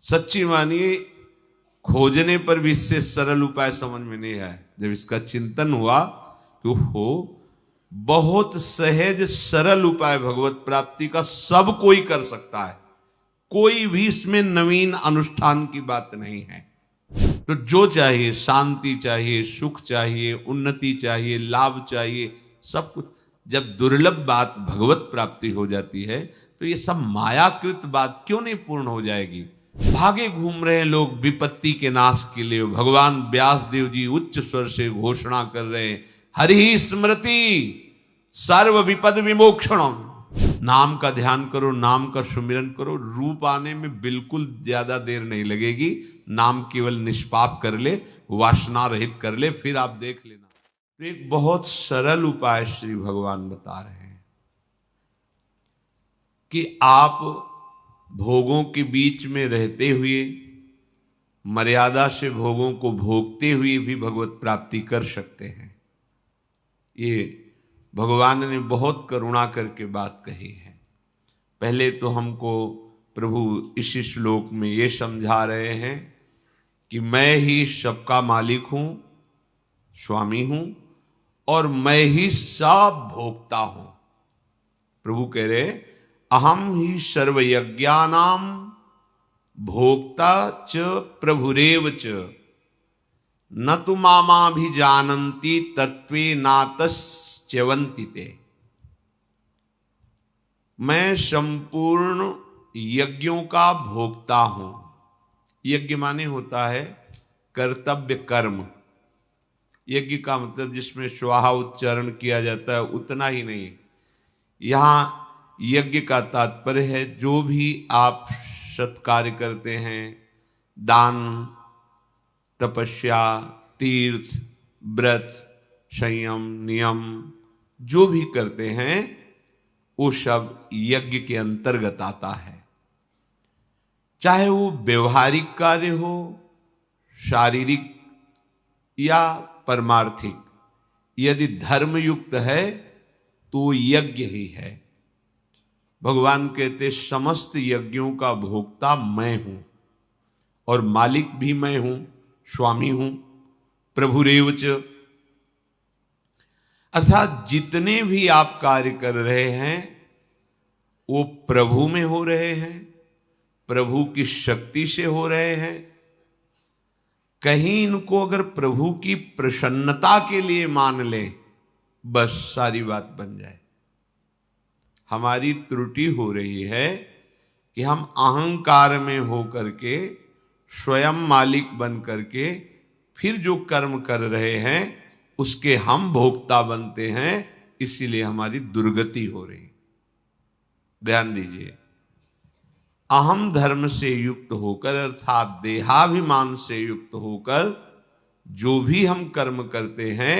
सच्ची मानिए, खोजने पर भी इससे सरल उपाय समझ में नहीं आया। जब इसका चिंतन हुआ कि हो बहुत सहज सरल उपाय भगवत प्राप्ति का सब कोई कर सकता है, कोई भी इसमें नवीन अनुष्ठान की बात नहीं है। तो जो चाहिए, शांति चाहिए, सुख चाहिए, उन्नति चाहिए, लाभ चाहिए, सब कुछ। जब दुर्लभ बात भगवत प्राप्ति हो जाती है तो ये सब मायाकृत बात क्यों नहीं पूर्ण हो जाएगी। भागे घूम रहे हैं लोग विपत्ति के नाश के लिए। भगवान व्यास देव जी उच्च स्वर से घोषणा कर रहे हैं, हरि स्मृति सर्व विपद विमोक्षणम। नाम का ध्यान करो, नाम का सुमिरन करो, रूप आने में बिल्कुल ज्यादा देर नहीं लगेगी। नाम केवल निष्पाप कर ले, वासना रहित कर ले, फिर आप देख लेना। तो एक बहुत सरल उपाय श्री भगवान बता रहे हैं कि आप भोगों के बीच में रहते हुए, मर्यादा से भोगों को भोगते हुए भी भगवत प्राप्ति कर सकते हैं। ये भगवान ने बहुत करुणा करके बात कही है। पहले तो हमको प्रभु इस श्लोक में ये समझा रहे हैं कि मैं ही सबका मालिक हूं, स्वामी हूं, और मैं ही सब भोगता हूं। प्रभु कह रहे, अहम ही सर्वयज्ञानाम भोक्ता च प्रभुरेव च न तु मामाभिजानन्ति तत्वे नातश्च्यवन्ति ते। मैं संपूर्ण यज्ञों का भोक्ता हूं। यज्ञ माने होता है कर्तव्य कर्म। यज्ञ का मतलब जिसमें स्वाहा उच्चारण किया जाता है उतना ही नहीं। यहां यज्ञ का तात्पर्य है जो भी आप सत्कार्य करते हैं, दान, तपस्या, तीर्थ, व्रत, संयम, नियम, जो भी करते हैं वो सब यज्ञ के अंतर्गत आता है। चाहे वो व्यवहारिक कार्य हो, शारीरिक या परमार्थिक। यदि धर्मयुक्त है तो यज्ञ ही है। भगवान कहते समस्त यज्ञों का भोक्ता मैं हूं, और मालिक भी मैं हूं, स्वामी हूं, प्रभुरेव च। अर्थात जितने भी आप कार्य कर रहे हैं वो प्रभु में हो रहे हैं, प्रभु की शक्ति से हो रहे हैं। कहीं इनको अगर प्रभु की प्रसन्नता के लिए मान ले, बस सारी बात बन जाए। हमारी त्रुटि हो रही है कि हम अहंकार में हो करके, स्वयं मालिक बन करके फिर जो कर्म कर रहे हैं उसके हम भोक्ता बनते हैं, इसीलिए हमारी दुर्गति हो रही। ध्यान दीजिए, अहम धर्म से युक्त होकर अर्थात देहाभिमान से युक्त होकर जो भी हम कर्म करते हैं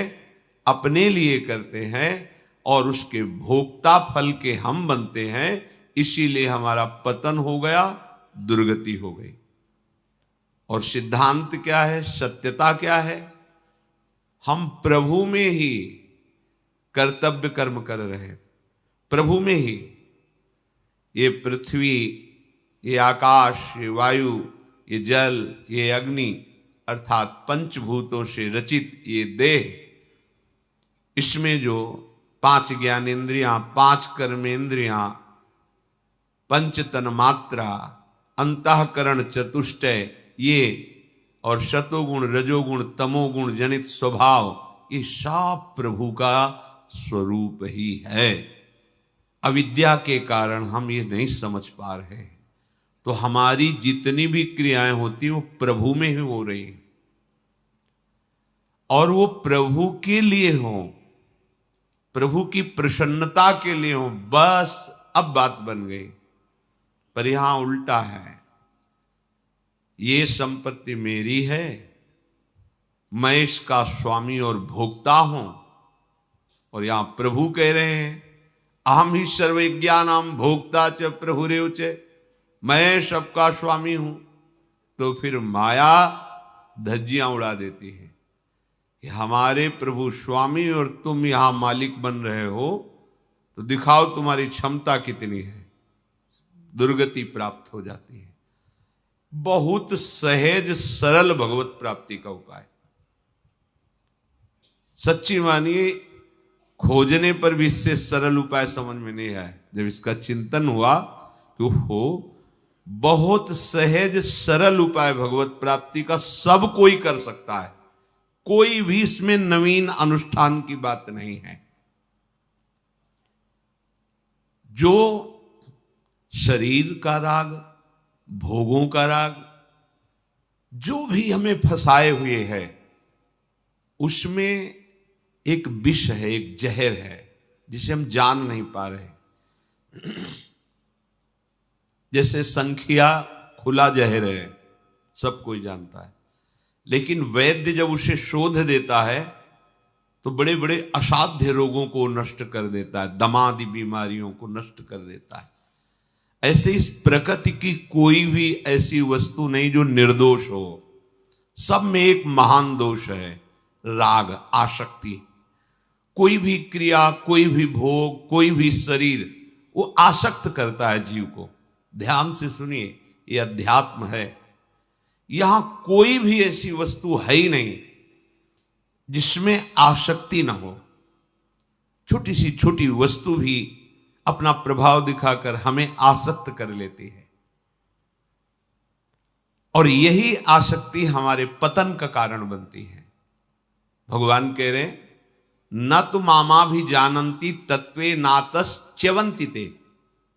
अपने लिए करते हैं और उसके भोक्ता फल के हम बनते हैं, इसीलिए हमारा पतन हो गया, दुर्गति हो गई। और सिद्धांत क्या है, सत्यता क्या है? हम प्रभु में ही कर्तव्य कर्म कर रहे हैं, प्रभु में ही। ये पृथ्वी, ये आकाश, ये वायु, ये जल, ये अग्नि, अर्थात पंचभूतों से रचित ये देह, इसमें जो 5 ज्ञानेन्द्रियां, 5 कर्मेंद्रियां, पंच तन्मात्रा, अंतःकरण चतुष्टय, ये और शतोगुण, रजोगुण, तमोगुण जनित स्वभाव, ये सब प्रभु का स्वरूप ही है। अविद्या के कारण हम ये नहीं समझ पा रहे हैं। तो हमारी जितनी भी क्रियाएं होती हैं वो प्रभु में ही हो रही हैं, और वो प्रभु के लिए हो, प्रभु की प्रसन्नता के लिए हो, बस अब बात बन गई। पर यहां उल्टा है, ये संपत्ति मेरी है, मैं इसका स्वामी और भोक्ता हूं। और यहां प्रभु कह रहे हैं, अहम ही सर्वज्ञानाम भोक्ता च प्रभुरेव च, मैं सबका स्वामी हूं। तो फिर माया धज्जियां उड़ा देती है कि हमारे प्रभु स्वामी और तुम यहां मालिक बन रहे हो, तो दिखाओ तुम्हारी क्षमता कितनी है। दुर्गति प्राप्त हो जाती है। बहुत सहज सरल भगवत प्राप्ति का उपाय। सच्ची मानिए, खोजने पर भी इससे सरल उपाय समझ में नहीं आया। जब इसका चिंतन हुआ कि हो बहुत सहज सरल उपाय भगवत प्राप्ति का, सब कोई कर सकता है, कोई भी इसमें नवीन अनुष्ठान की बात नहीं है। जो शरीर का राग, भोगों का राग, जो भी हमें फंसाए हुए है, उसमें एक विष है, एक जहर है, जिसे हम जान नहीं पा रहे। जैसे संख्या खुला जहर है, सब कोई जानता है, लेकिन वैद्य जब उसे शोध देता है तो बड़े बड़े असाध्य रोगों को नष्ट कर देता है, दमादी बीमारियों को नष्ट कर देता है। ऐसे इस प्रकृति की कोई भी ऐसी वस्तु नहीं जो निर्दोष हो। सब में एक महान दोष है, राग, आसक्ति। कोई भी क्रिया, कोई भी भोग, कोई भी शरीर, वो आसक्त करता है जीव को। ध्यान से सुनिए, ये अध्यात्म है। यहां कोई भी ऐसी वस्तु है ही नहीं जिसमें आसक्ति ना हो। छोटी सी छोटी वस्तु भी अपना प्रभाव दिखाकर हमें आसक्त कर लेती है, और यही आसक्ति हमारे पतन का कारण बनती है। भगवान कह रहे, न तो मामा भी जानंती तत्वे नातस च्यवंती ते।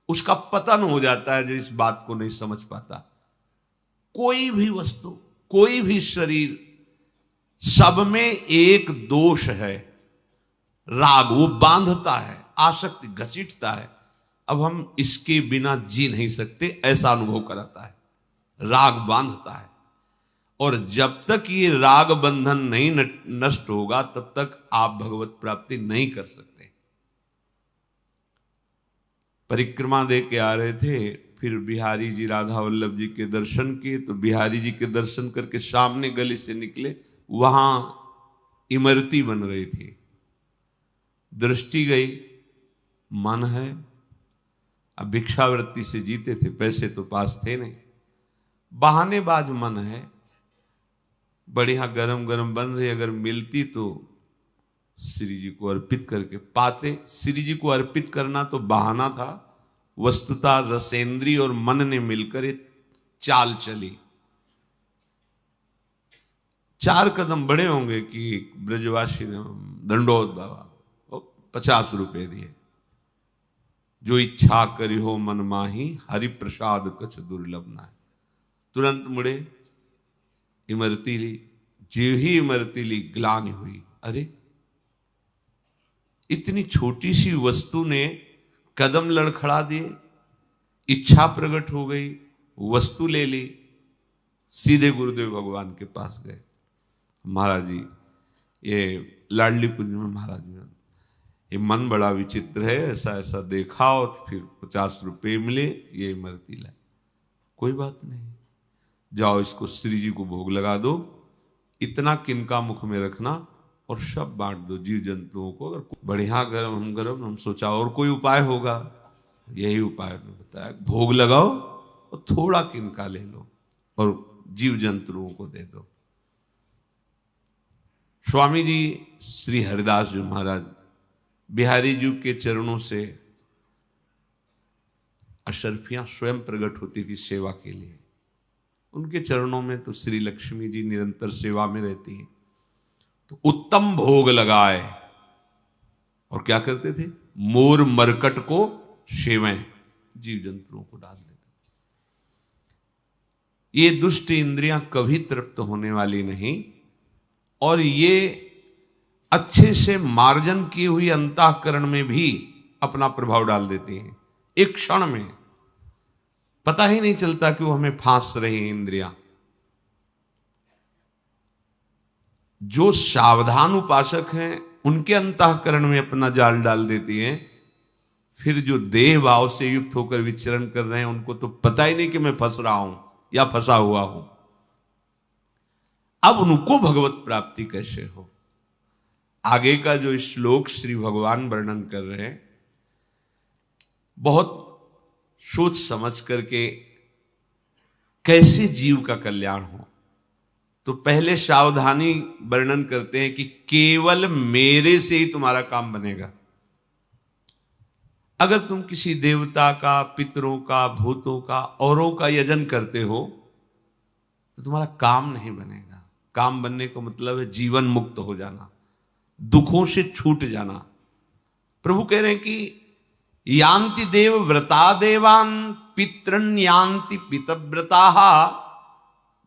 उसका पतन हो जाता है जो इस बात को नहीं समझ पाता। कोई भी वस्तु, कोई भी शरीर, सब में एक दोष है, राग। वो बांधता है, आसक्ति घसीटता है। अब हम इसके बिना जी नहीं सकते, ऐसा अनुभव कराता है। राग बांधता है, और जब तक ये राग बंधन नहीं नष्ट होगा तब तक आप भगवत प्राप्ति नहीं कर सकते। परिक्रमा दे के आ रहे थे, फिर बिहारी जी, राधा वल्लभ जी के दर्शन किए, तो बिहारी जी के दर्शन करके सामने गली से निकले, वहां इमरती बन रही थी। दृष्टि गई, मन है। अब भिक्षावृत्ति से जीते थे, पैसे तो पास थे नहीं, बहानेबाज मन है। बढ़िया गरम गरम बन रही, अगर मिलती तो श्री जी को अर्पित करके पाते। श्री जी को अर्पित करना तो बहाना था, वस्तुतः रसेंद्री और मन ने मिलकर एक चाल चली। 4 कदम बड़े होंगे कि ब्रजवासी ने दंडोत बाबा 50 रुपए दिए। जो इच्छा करी हो मन माही, हरि प्रसाद कछ दुर्लभ ना है। तुरंत मुड़े, इमरती ली। जीव ही इमरती ली, ग्लानि हुई, अरे इतनी छोटी सी वस्तु ने कदम लड़खड़ा दिए, इच्छा प्रकट हो गई, वस्तु ले ली। सीधे गुरुदेव भगवान के पास गए। महाराज जी, ये लाडली कुंज में महाराज जी, ये मन बड़ा विचित्र है, ऐसा ऐसा देखा और फिर 50 रुपये मिले, ये इमरती लाए। कोई बात नहीं, जाओ इसको श्री जी को भोग लगा दो, इतना किनका मुख में रखना और सब बांट दो जीव जंतुओं को। अगर बढ़िया गरम हम सोचा और कोई उपाय होगा, यही उपाय मैं बताया, भोग लगाओ और थोड़ा किनका ले लो और जीव जंतुओं को दे दो। स्वामी जी श्री हरिदास जी महाराज बिहारी जी के चरणों से अशर्फियां स्वयं प्रकट होती थी सेवा के लिए। उनके चरणों में तो श्री लक्ष्मी जी निरंतर सेवा में रहती है। तो उत्तम भोग लगाए और क्या करते थे, मोर मरकट को सेवें, जीव जंतुओं को डाल देते। ये दुष्ट इंद्रियां कभी तृप्त होने वाली नहीं, और ये अच्छे से मार्जन की हुई अंतःकरण में भी अपना प्रभाव डाल देती हैं। एक क्षण में पता ही नहीं चलता कि वो हमें फांस रही इंद्रियां। जो सावधान उपासक हैं उनके अंतःकरण में अपना जाल डाल देती हैं। फिर जो देह भाव से युक्त होकर विचरण कर रहे हैं उनको तो पता ही नहीं कि मैं फंस रहा हूं या फंसा हुआ हूं। अब उनको भगवत प्राप्ति कैसे हो, आगे का जो श्लोक श्री भगवान वर्णन कर रहे हैं, बहुत सोच समझ करके कैसे जीव का कल्याण हो। तो पहले सावधानी वर्णन करते हैं कि केवल मेरे से ही तुम्हारा काम बनेगा। अगर तुम किसी देवता का, पितरों का, भूतों का, औरों का यजन करते हो तो तुम्हारा काम नहीं बनेगा। काम बनने का मतलब है जीवन मुक्त हो जाना, दुखों से छूट जाना। प्रभु कह रहे हैं कि यान्ति देव व्रता देवान पितृन यान्ति पितव्रता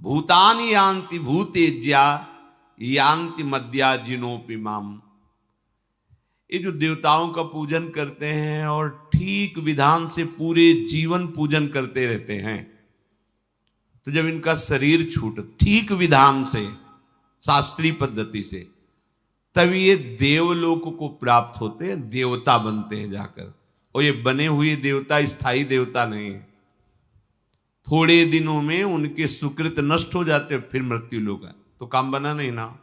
भूतानि यान्ति भूतेज्या यान्ति मद्या जिनोपि माम। ये जो देवताओं का पूजन करते हैं और ठीक विधान से पूरे जीवन पूजन करते रहते हैं, तो जब इनका शरीर छूट ठीक विधान से, शास्त्रीय पद्धति से, तब ये देवलोक को प्राप्त होते हैं, देवता बनते हैं जाकर। और ये बने हुए देवता स्थायी देवता नहीं है। थोड़े दिनों में उनके सुकृत नष्ट हो जाते हैं, फिर मृत्यु लोक है, तो काम बना नहीं ना।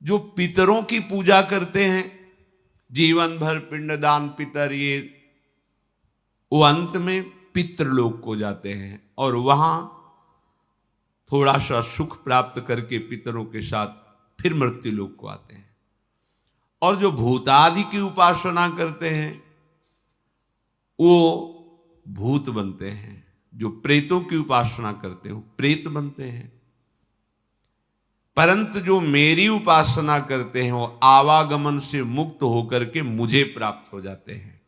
जो पितरों की पूजा करते हैं जीवन भर पिंडदान पितर, ये वो अंत में पितृलोक को जाते हैं और वहां थोड़ा सा सुख प्राप्त करके पितरों के साथ फिर मृत्यु लोक को आते हैं। और जो भूतादि की उपासना करते हैं वो भूत बनते हैं। जो प्रेतों की उपासना करते हो प्रेत बनते हैं। परंतु जो मेरी उपासना करते हैं वो आवागमन से मुक्त होकर के मुझे प्राप्त हो जाते हैं।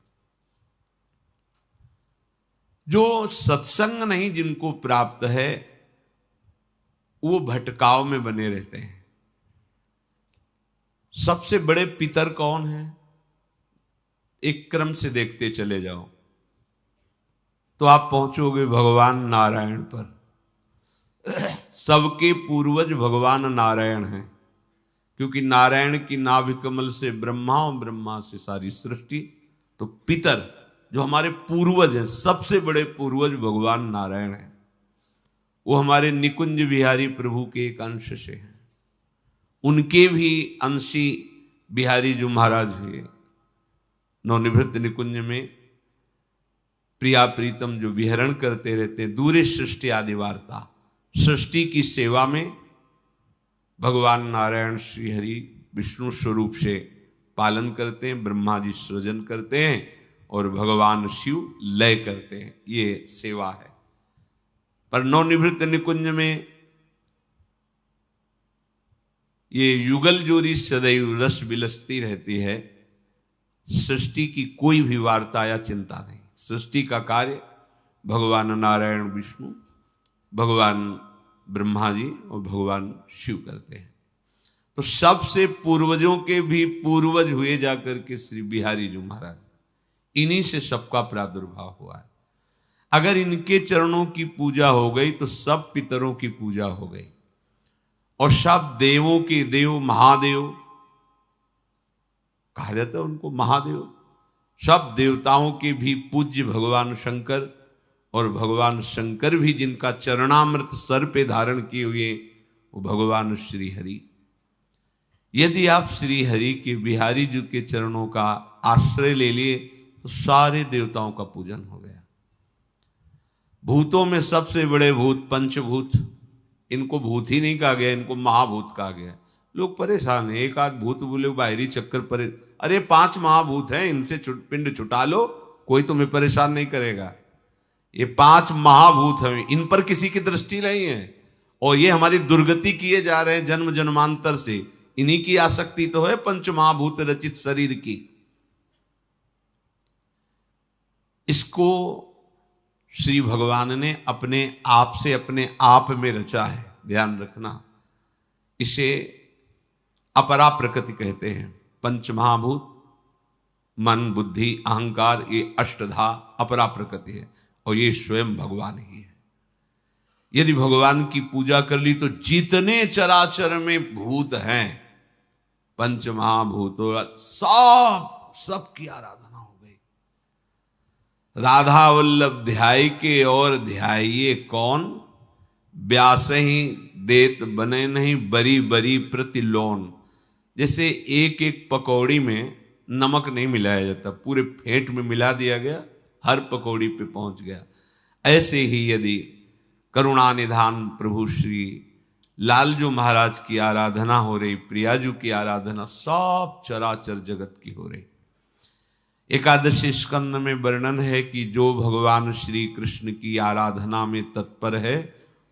जो सत्संग नहीं जिनको प्राप्त है वो भटकाव में बने रहते हैं। सबसे बड़े पितर कौन है? एक क्रम से देखते चले जाओ तो आप पहुंचोगे भगवान नारायण पर। सबके पूर्वज भगवान नारायण हैं, क्योंकि नारायण की नाभि कमल से ब्रह्मा और ब्रह्मा से सारी सृष्टि। तो पितर जो हमारे पूर्वज हैं, सबसे बड़े पूर्वज भगवान नारायण हैं। वो हमारे निकुंज बिहारी प्रभु के एक अंश से हैं। उनके भी अंशी बिहारी जो महाराज हुए नवनिवृत्त निकुंज में प्रिया प्रीतम जो विहरण करते रहते, दूरे सृष्टि आदि वार्ता, सृष्टि की सेवा में भगवान नारायण श्री हरि विष्णु स्वरूप से पालन करते हैं। ब्रह्मा जी सृजन करते हैं और भगवान शिव लय करते हैं। ये सेवा है। पर नवनिवृत्त निकुंज में ये युगल जोड़ी सदैव रस बिलसती रहती है। सृष्टि की कोई भी वार्ता या चिंता नहीं। सृष्टि का कार्य भगवान नारायण विष्णु, भगवान ब्रह्मा जी और भगवान शिव करते हैं। तो सबसे पूर्वजों के भी पूर्वज हुए जाकर के श्री बिहारी जी महाराज, इन्हीं से सबका प्रादुर्भाव हुआ है। अगर इनके चरणों की पूजा हो गई तो सब पितरों की पूजा हो गई और सब देवों के देव महादेव कहा जाता है उनको, महादेव। सब देवताओं के भी पूज्य भगवान शंकर, और भगवान शंकर भी जिनका चरणामृत सर पे धारण किए हुए वो भगवान श्री हरि। यदि आप श्री हरि के बिहारी जी के चरणों का आश्रय ले लिए तो सारे देवताओं का पूजन हो गया। भूतों में सबसे बड़े भूत पंचभूत, इनको भूत ही नहीं कहा गया, इनको महाभूत कहा गया। लोग परेशान है, एक आध भूत बोले बाहरी चक्कर पर, अरे 5 महाभूत हैं, इनसे पिंड छुटा लो, कोई तुम्हें परेशान नहीं करेगा। ये 5 महाभूत हैं, इन पर किसी की दृष्टि नहीं है और ये हमारी दुर्गति किए जा रहे हैं जन्म जन्मांतर से। इन्हीं की आसक्ति तो है पंच महाभूत रचित शरीर की। इसको श्री भगवान ने अपने आप से अपने आप में रचा है, ध्यान रखना। इसे अपरा प्रकृति कहते हैं। पंच महाभूत मन बुद्धि अहंकार, ये अष्टधा अपरा प्रकृति है और ये स्वयं भगवान ही है। यदि भगवान की पूजा कर ली तो जितने चराचर में भूत हैं पंच महाभूतों सब की आराधना हो गई। राधा वल्लभ ध्याय के और ध्याइये कौन, व्यास ही देत बने नहीं बरी बरी प्रतिलोन। जैसे एक एक पकौड़ी में नमक नहीं मिलाया जाता, पूरे फेंट में मिला दिया गया, हर पकौड़ी पे पहुंच गया। ऐसे ही यदि करुणा निधान प्रभु श्री लालजू महाराज की आराधना हो रही, प्रियाजू की आराधना, सब चराचर जगत की हो रही। एकादशी स्कंद में वर्णन है कि जो भगवान श्री कृष्ण की आराधना में तत्पर है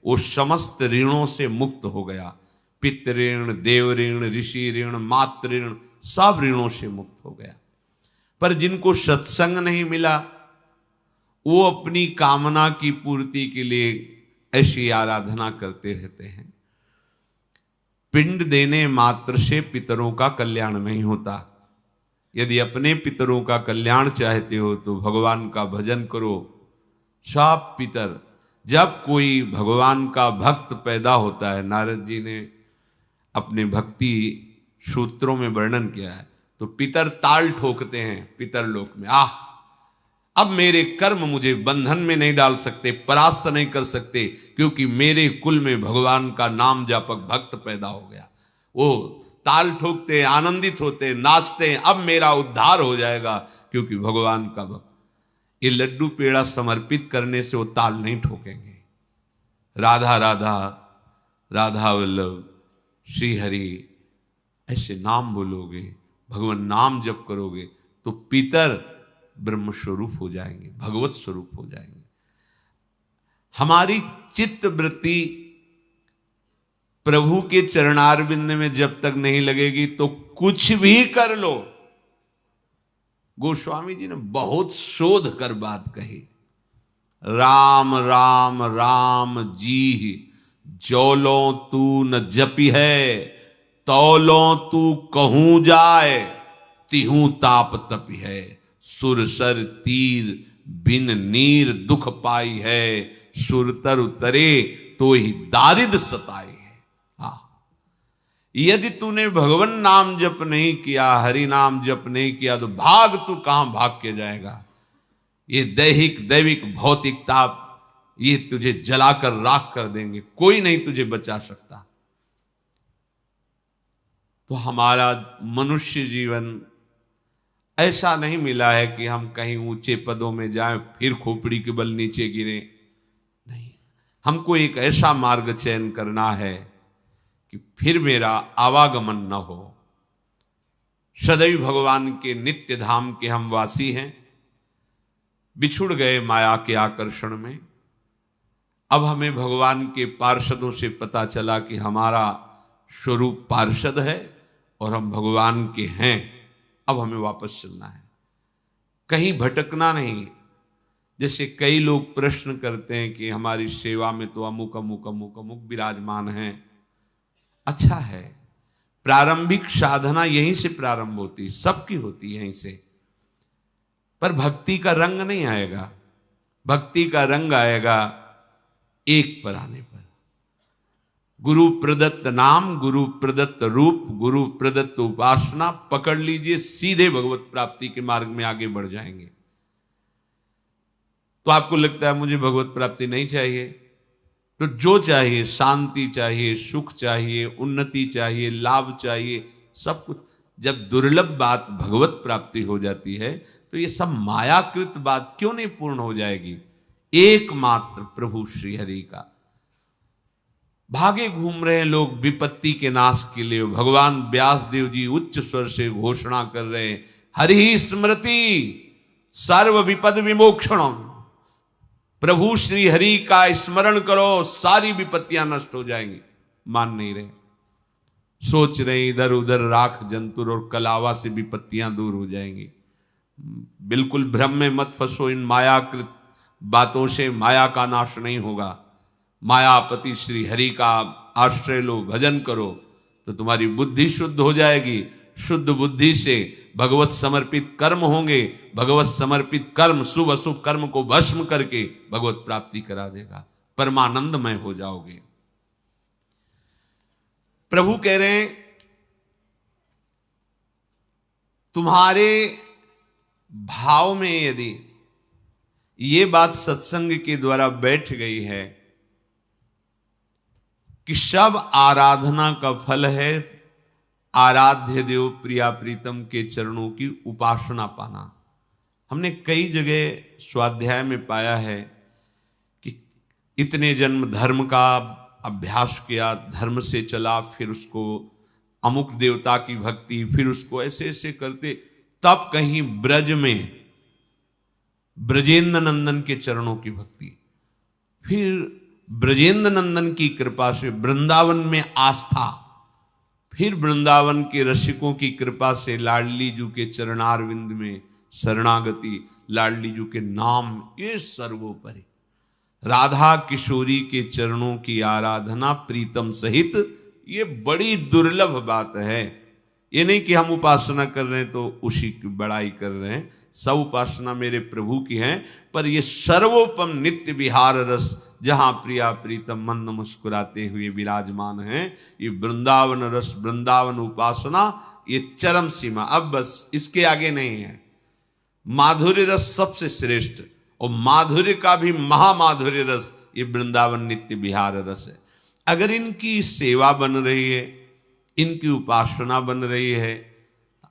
वो समस्त ऋणों से मुक्त हो गया। पितृ ऋण, देव ऋण, ऋषि ऋण, मातृ ऋण, सब ऋणों से मुक्त हो गया। पर जिनको सत्संग नहीं मिला वो अपनी कामना की पूर्ति के लिए ऐसी आराधना करते रहते हैं। पिंड देने मात्र से पितरों का कल्याण नहीं होता। यदि अपने पितरों का कल्याण चाहते हो तो भगवान का भजन करो। सब पितर, जब कोई भगवान का भक्त पैदा होता है, नारद जी ने अपने भक्ति सूत्रों में वर्णन किया है, तो पितर ताल ठोकते हैं पितर लोक में, अब मेरे कर्म मुझे बंधन में नहीं डाल सकते, परास्त नहीं कर सकते, क्योंकि मेरे कुल में भगवान का नाम जापक भक्त पैदा हो गया। वो ताल ठोकते, आनंदित होते, नाचते, अब मेरा उद्धार हो जाएगा क्योंकि भगवान का भक्त। ये लड्डू पेड़ा समर्पित करने से वो ताल नहीं ठोकेंगे। राधा राधा, राधा वल्लभ, श्री हरि ऐसे नाम बोलोगे, भगवान नाम जप करोगे तो पितर ब्रह्म स्वरूप हो जाएंगे, भगवत स्वरूप हो जाएंगे। हमारी चित्त वृत्ति प्रभु के चरणारविंद में जब तक नहीं लगेगी तो कुछ भी कर लो। गोस्वामी जी ने बहुत शोध कर बात कही। राम राम राम जी जौलो तू न जपी है, तौलो तू कहूं जाए, तिहू ताप तपी है, सुरसर तीर बिन नीर दुख पाई है, सुरतर उतरे तो ही दारिद सताई है। हाँ, यदि तूने भगवान नाम जप नहीं किया, हरि नाम जप नहीं किया तो भाग तू कहां भाग के जाएगा। ये दैहिक दैविक भौतिक ताप ये तुझे जलाकर राख कर देंगे, कोई नहीं तुझे बचा सकता। तो हमारा मनुष्य जीवन ऐसा नहीं मिला है कि हम कहीं ऊंचे पदों में जाएं फिर खोपड़ी के बल नीचे गिरे। नहीं, हमको एक ऐसा मार्ग चयन करना है कि फिर मेरा आवागमन न हो। सदैव भगवान के नित्य धाम के हम वासी हैं, बिछुड़ गए माया के आकर्षण में। अब हमें भगवान के पार्षदों से पता चला कि हमारा स्वरूप पार्षद है और हम भगवान के हैं। अब हमें वापस चलना है, कहीं भटकना नहीं। जैसे कई लोग प्रश्न करते हैं कि हमारी सेवा में तो अमुक अमुक अमुक अमुक विराजमान है। अच्छा है, प्रारंभिक साधना यहीं से प्रारंभ होती, सबकी होती है यहीं से। पर भक्ति का रंग नहीं आएगा, भक्ति का रंग आएगा एक पर आने पर। गुरु प्रदत्त नाम, गुरु प्रदत्त रूप, गुरु प्रदत्त उपासना पकड़ लीजिए, सीधे भगवत प्राप्ति के मार्ग में आगे बढ़ जाएंगे। तो आपको लगता है मुझे भगवत प्राप्ति नहीं चाहिए, तो जो चाहिए, शांति चाहिए, सुख चाहिए, उन्नति चाहिए, लाभ चाहिए, सब कुछ। जब दुर्लभ बात भगवत प्राप्ति हो जाती है तो ये सब मायाकृत बात क्यों नहीं पूर्ण हो जाएगी। एकमात्र प्रभु श्री हरि का। भागे घूम रहे लोग विपत्ति के नाश के लिए। भगवान व्यास देव जी उच्च स्वर से घोषणा कर रहे हैं, हरि स्मृति सर्व विपद विमोक्षणम। प्रभु श्री हरि का स्मरण करो, सारी विपत्तियां नष्ट हो जाएंगी। मान नहीं रहे, सोच रहे इधर उधर राख जंतुर और कलावा से विपत्तियां दूर हो जाएंगी। बिल्कुल भ्रम में मत फंसो, इन मायाकृत बातों से माया का नाश नहीं होगा। मायापति श्री हरि का आश्रय लो, भजन करो तो तुम्हारी बुद्धि शुद्ध हो जाएगी। शुद्ध बुद्धि से भगवत समर्पित कर्म होंगे। भगवत समर्पित कर्म शुभ अशुभ कर्म को भस्म करके भगवत प्राप्ति करा देगा, परमानंदमय हो जाओगे। प्रभु कह रहे हैं तुम्हारे भाव में यदि ये बात सत्संग के द्वारा बैठ गई है कि सब आराधना का फल है आराध्य देव प्रिया प्रीतम के चरणों की उपासना पाना। हमने कई जगह स्वाध्याय में पाया है कि इतने जन्म धर्म का अभ्यास किया, धर्म से चला, फिर उसको अमुक देवता की भक्ति, फिर उसको ऐसे ऐसे करते, तब कहीं ब्रज में ब्रजेंद्र नंदन के चरणों की भक्ति, फिर ब्रजेंद्र नंदन की कृपा से वृंदावन में आस्था, फिर वृंदावन के रसिकों की कृपा से लाडली जू के चरणारविंद में शरणागति, लाडली जू के नाम, ये सर्वोपरि राधा किशोरी के चरणों की आराधना प्रीतम सहित, ये बड़ी दुर्लभ बात है। ये नहीं कि हम उपासना कर रहे हैं तो उसी की बड़ाई कर रहे हैं, सब उपासना मेरे प्रभु की है, पर ये सर्वोपम नित्य विहार रस जहां प्रिया प्रीतम मंद मुस्कुराते हुए विराजमान हैं, ये वृंदावन रस, वृंदावन उपासना, ये चरम सीमा, अब बस इसके आगे नहीं है। माधुर्य रस सबसे श्रेष्ठ, और माधुर्य का भी महामाधुर्य रस ये वृंदावन नित्य विहार रस है। अगर इनकी सेवा बन रही है, इनकी उपासना बन रही है,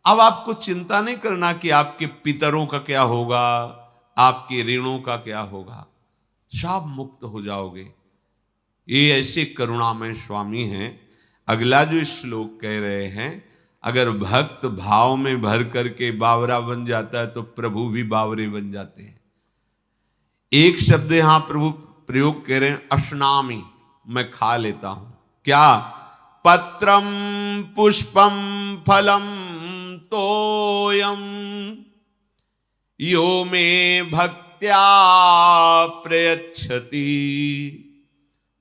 अब आपको चिंता नहीं करना कि आपके पितरों का क्या होगा, आपके ऋणों का क्या होगा, सब मुक्त हो जाओगे। ये ऐसे करुणामय स्वामी हैं। अगला जो श्लोक कह रहे हैं, अगर भक्त भाव में भर करके बावरा बन जाता है तो प्रभु भी बावरे बन जाते हैं। एक शब्द यहां प्रभु प्रयोग कह रहे हैं, अश्नामि, मैं खा लेता हूं। क्या? पत्रम पुष्पम फलम तोयम यो मे भक्त्या प्रयच्छति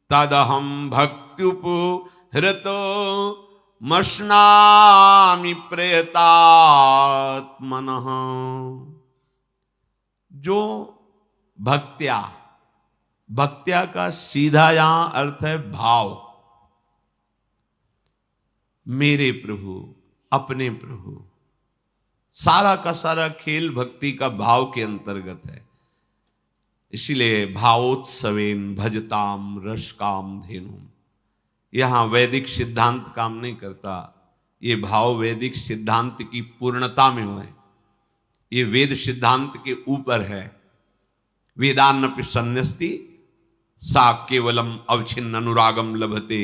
तदहम भक्त्युपहृतो मश्नामि प्रयतात्मनः। जो भक्त्या, भक्त्या का सीधा यहां अर्थ है भाव। मेरे प्रभु, अपने प्रभु, सारा का सारा खेल भक्ति का भाव के अंतर्गत है। इसलिए भावोत्सवेन भजताम रसकाम धेनुम, यहां वैदिक सिद्धांत काम नहीं करता, ये भाव वैदिक सिद्धांत की पूर्णता में है, ये वेद सिद्धांत के ऊपर है। वेदान्नपि सन्न्यस्ति सा केवलम अवच्छिन्न अनुरागम लभते,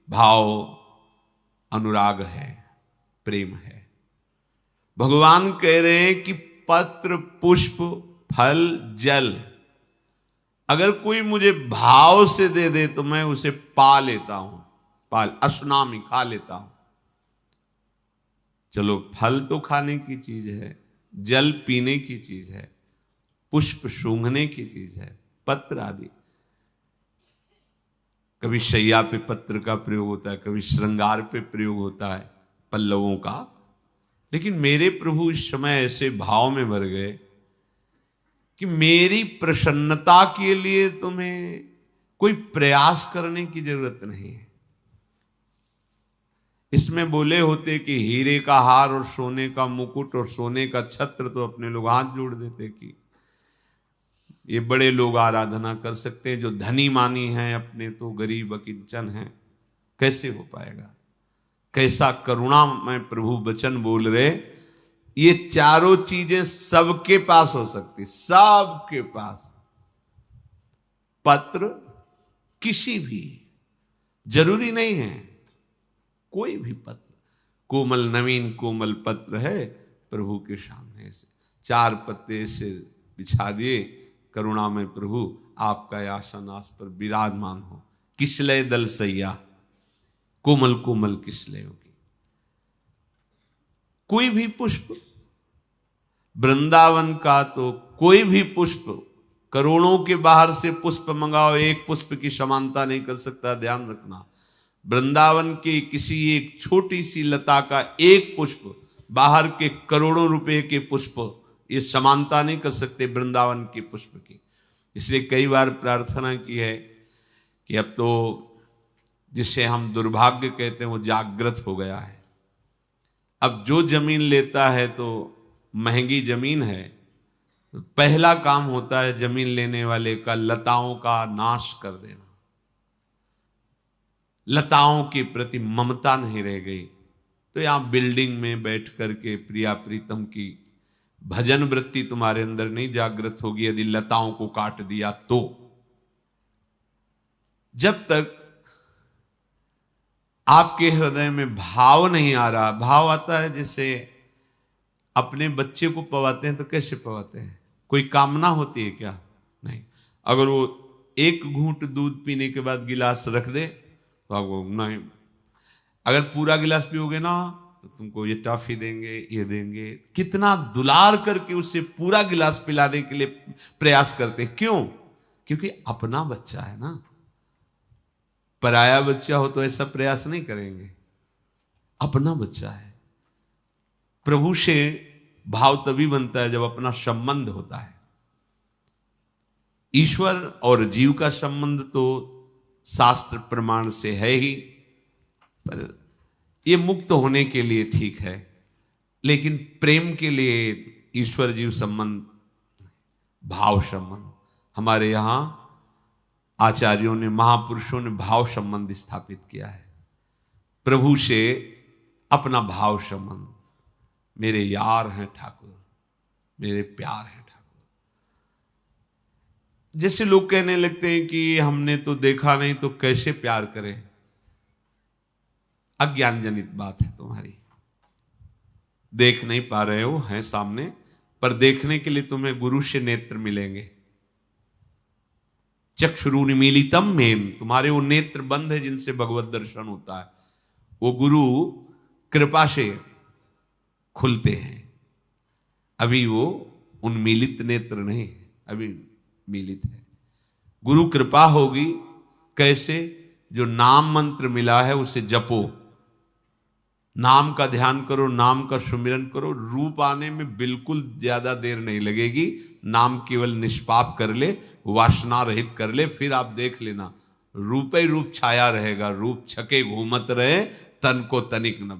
भाव अनुराग है, प्रेम है। भगवान कह रहे हैं कि पत्र पुष्प फल जल अगर कोई मुझे भाव से दे दे तो मैं उसे पा लेता हूं, अश्नामि, खा लेता हूं। चलो, फल तो खाने की चीज है, जल पीने की चीज है, पुष्प सूंघने की चीज है, पत्र आदि। कभी शैया पे पत्र का प्रयोग होता है, कभी श्रृंगार पे प्रयोग होता है पल्लवों का, लेकिन मेरे प्रभु इस समय ऐसे भाव में भर गए कि मेरी प्रसन्नता के लिए तुम्हें कोई प्रयास करने की जरूरत नहीं है। इसमें बोले होते कि हीरे का हार और सोने का मुकुट और सोने का छत्र, तो अपने लोग हाथ जोड़ देते कि ये बड़े लोग आराधना कर सकते हैं, जो धनी मानी हैं अपने तो गरीब अकिंचन हैं। कैसे हो पाएगा? कैसा करुणा में प्रभु वचन बोल रहे, ये चारों चीजें सबके पास हो सकती, सबके पास। पत्र किसी भी, जरूरी नहीं है कोई भी पत्र, कोमल नवीन कोमल पत्र है प्रभु के सामने से 4 पत्ते से बिछा दिए, करुणा में प्रभु आपका आसन आस पर विराजमान हो। किसलय दल सैया, कोमल कोमल किसलयों की। कोई भी पुष्प, वृंदावन का तो कोई भी पुष्प, करोड़ों के बाहर से पुष्प मंगाओ, एक पुष्प की समानता नहीं कर सकता, ध्यान रखना। वृंदावन के किसी एक छोटी सी लता का एक पुष्प बाहर के करोड़ों रुपए के पुष्प ये समानता नहीं कर सकते वृंदावन के पुष्प की। इसलिए कई बार प्रार्थना की है कि अब तो जिसे हम दुर्भाग्य कहते हैं वो जागृत हो गया है। अब जो जमीन लेता है तो महंगी जमीन है, तो पहला काम होता है जमीन लेने वाले का लताओं का नाश कर देना। लताओं के प्रति ममता नहीं रह गई, तो यहां बिल्डिंग में बैठ करके प्रिया प्रीतम की भजन वृत्ति तुम्हारे अंदर नहीं जागृत होगी यदि लताओं को काट दिया तो। जब तक आपके हृदय में भाव नहीं आ रहा, भाव आता है जैसे अपने बच्चे को पवाते हैं तो कैसे पवाते हैं, कोई कामना होती है क्या? नहीं। अगर वो एक घूंट दूध पीने के बाद गिलास रख दे तो आपको नहीं, अगर पूरा गिलास पियोगे ना तो तुमको ये टॉफी देंगे, ये देंगे। कितना दुलार करके उसे पूरा गिलास पिलाने के लिए प्रयास करते। क्यों? क्योंकि अपना बच्चा है ना। पराया बच्चा हो तो ऐसा प्रयास नहीं करेंगे, अपना बच्चा है। प्रभु से भाव तभी बनता है जब अपना संबंध होता है। ईश्वर और जीव का संबंध तो शास्त्र प्रमाण से है ही, पर ये मुक्त होने के लिए ठीक है, लेकिन प्रेम के लिए ईश्वर जीव संबंध, भाव संबंध, हमारे यहां आचार्यों ने, महापुरुषों ने भाव संबंध स्थापित किया है। प्रभु से अपना भाव संबंध, मेरे यार हैं ठाकुर, मेरे प्यार हैं ठाकुर। जैसे लोग कहने लगते हैं कि हमने तो देखा नहीं तो कैसे प्यार करें। अज्ञान जनित बात है तुम्हारी, देख नहीं पा रहे हो, हैं सामने, पर देखने के लिए तुम्हें गुरु से नेत्र मिलेंगे। चक्षुरुन्मीलितम में, तुम्हारे वो नेत्र बंद है जिनसे भगवत दर्शन होता है, वो गुरु कृपा से खुलते हैं। अभी वो उन्मीलित नेत्र नहीं, अभी मीलित है। गुरु कृपा होगी कैसे? जो नाम मंत्र मिला है उसे जपो, नाम का ध्यान करो, नाम का सुमिरन करो। रूप आने में बिल्कुल ज्यादा देर नहीं लगेगी। नाम केवल निष्पाप कर ले, वासना रहित कर ले, फिर आप देख लेना रूप ही रूप छाया रहेगा। रूप छके घूमत रहे, तन को तनिक न